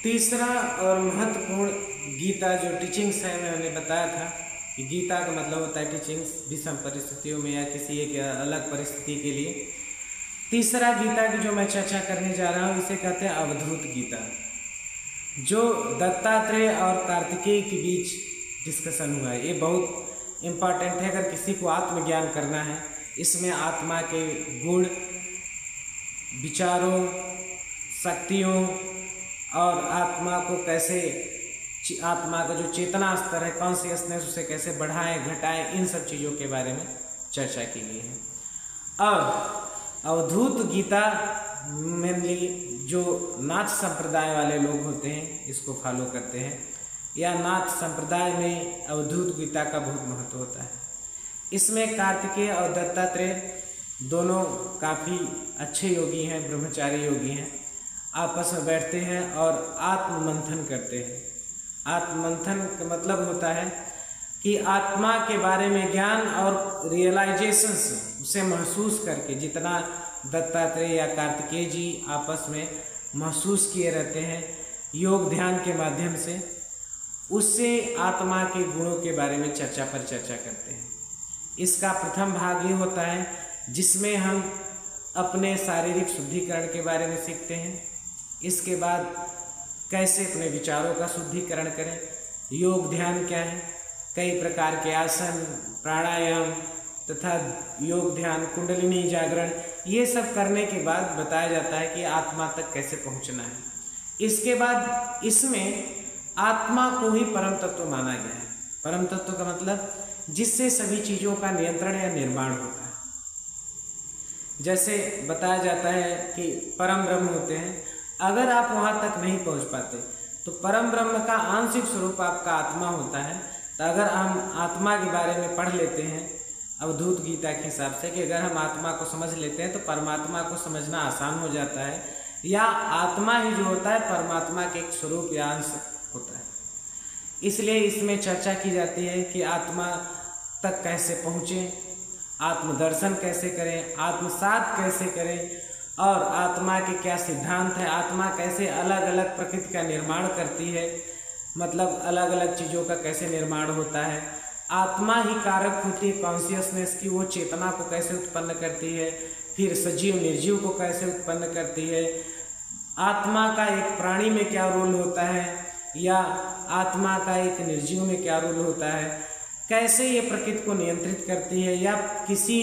तीसरा और महत्वपूर्ण गीता जो टीचिंग्स है, मैंने बताया था कि गीता का मतलब होता है टीचिंग्स विषम परिस्थितियों में या किसी एक अलग परिस्थिति के लिए। तीसरा गीता की जो मैं चर्चा करने जा रहा हूँ इसे कहते हैं अवधूत गीता, जो दत्तात्रेय और कार्तिकेय के बीच डिस्कशन हुआ है। ये बहुत इम्पॉर्टेंट है अगर किसी को आत्मज्ञान करना है। इसमें आत्मा के गुण, विचारों, शक्तियों और आत्मा को कैसे, आत्मा का जो चेतना स्तर है, कॉन्शियसनेस, उसे कैसे बढ़ाएं घटाएं, इन सब चीज़ों के बारे में चर्चा की गई है। और अवधूत गीता मेनली जो नाथ संप्रदाय वाले लोग होते हैं इसको फॉलो करते हैं, या नाथ संप्रदाय में अवधूत गीता का बहुत महत्व होता है। इसमें कार्तिकेय और दत्तात्रेय दोनों काफ़ी अच्छे योगी हैं, ब्रह्मचारी योगी हैं, आपस में बैठते हैं और आत्ममंथन करते हैं। आत्ममंथन का मतलब होता है कि आत्मा के बारे में ज्ञान और रियलाइजेशन से उसे महसूस करके, जितना दत्तात्रेय या कार्तिकेय जी आपस में महसूस किए रहते हैं योग ध्यान के माध्यम से, उससे आत्मा के गुणों के बारे में चर्चा पर चर्चा करते हैं। इसका प्रथम भाग ये होता है जिसमें हम अपने शारीरिक शुद्धिकरण के बारे में सीखते हैं। इसके बाद कैसे अपने विचारों का शुद्धिकरण करें, योग ध्यान क्या है, कई प्रकार के आसन, प्राणायाम तथा योग ध्यान, कुंडलिनी जागरण, ये सब करने के बाद बताया जाता है कि आत्मा तक कैसे पहुंचना है। इसके बाद इसमें आत्मा को ही परम तत्व माना गया है। परम तत्व का मतलब जिससे सभी चीज़ों का नियंत्रण या निर्माण होता है। जैसे बताया जाता है कि परम ब्रह्म होते हैं, अगर आप वहाँ तक नहीं पहुँच पाते तो परम ब्रह्म का आंशिक स्वरूप आपका आत्मा होता है। तो अगर हम आत्मा के बारे में पढ़ लेते हैं अवधूत गीता के हिसाब से कि अगर हम आत्मा को समझ लेते हैं तो परमात्मा को समझना आसान हो जाता है, या आत्मा ही जो होता है परमात्मा के एक स्वरूप या अंश होता है। इसलिए इसमें चर्चा की जाती है कि आत्मा तक कैसे पहुँचें, आत्मदर्शन कैसे करें, आत्मसात कैसे करें, और आत्मा के क्या सिद्धांत है, आत्मा कैसे अलग अलग प्रकृति का निर्माण करती है, मतलब अलग अलग चीज़ों का कैसे निर्माण होता है, आत्मा ही कारक होती है कॉन्शियसनेस की, वो चेतना को कैसे उत्पन्न करती है, फिर सजीव निर्जीव को कैसे उत्पन्न करती है, आत्मा का एक प्राणी में क्या रोल होता है या आत्मा का एक निर्जीव में क्या रोल होता है, कैसे ये प्रकृति को नियंत्रित करती है, या किसी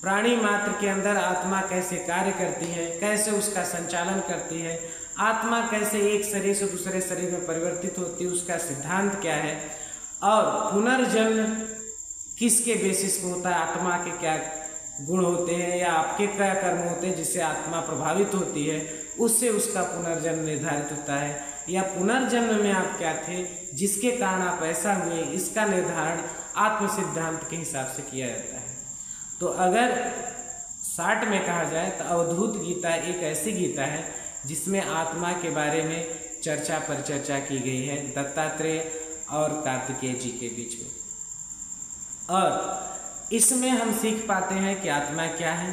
प्राणी मात्र के अंदर आत्मा कैसे कार्य करती है, कैसे उसका संचालन करती है, आत्मा कैसे एक शरीर से दूसरे शरीर में परिवर्तित होती है, उसका सिद्धांत क्या है, और पुनर्जन्म किसके बेसिस पे होता है, आत्मा के क्या गुण होते हैं या आपके क्या कर्म होते हैं जिससे आत्मा प्रभावित होती है, उससे उसका पुनर्जन्म निर्धारित होता है, या पुनर्जन्म में आप क्या थे जिसके कारण आप ऐसा हुए, इसका निर्धारण आत्म सिद्धांत के हिसाब से किया जाता है। तो अगर शार्ट में कहा जाए तो अवधूत गीता एक ऐसी गीता है जिसमें आत्मा के बारे में चर्चा पर चर्चा की गई है दत्तात्रेय और कार्तिकेय जी के बीच में। और इसमें हम सीख पाते हैं कि आत्मा क्या है।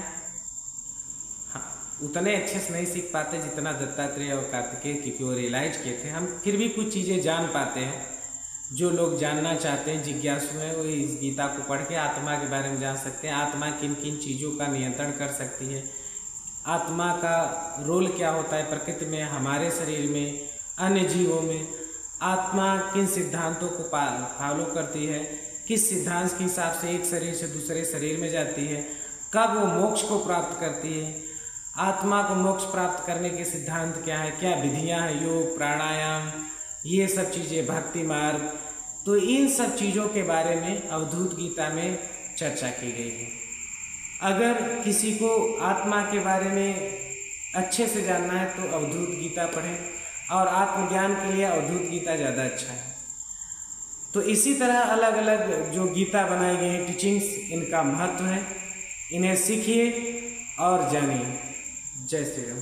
हाँ, उतने अच्छे से नहीं सीख पाते जितना दत्तात्रेय और कार्तिकेय, क्योंकि वो रियलाइज किए थे। हम फिर भी कुछ चीज़ें जान पाते हैं। जो लोग जानना चाहते हैं, जिज्ञासु हैं, वो इस गीता को पढ़ के आत्मा के बारे में जान सकते हैं। आत्मा किन किन चीज़ों का नियंत्रण कर सकती है, आत्मा का रोल क्या होता है प्रकृति में, हमारे शरीर में, अन्य जीवों में, आत्मा किन सिद्धांतों को फॉलो करती है, किस सिद्धांत के हिसाब से एक शरीर से दूसरे शरीर में जाती है, कब वो मोक्ष को प्राप्त करती है, आत्मा को मोक्ष प्राप्त करने के सिद्धांत क्या है, क्या विधियाँ हैं, योग, प्राणायाम, ये सब चीज़ें, भक्ति मार्ग। तो इन सब चीज़ों के बारे में अवधूत गीता में चर्चा की गई है। अगर किसी को आत्मा के बारे में अच्छे से जानना है तो अवधूत गीता पढ़ें, और आत्मज्ञान के लिए अवधूत गीता ज़्यादा अच्छा है। तो इसी तरह अलग अलग जो गीता बनाई गई है टीचिंग्स, इनका महत्व है, इन्हें सीखिए और जानिए। जय श्री राम।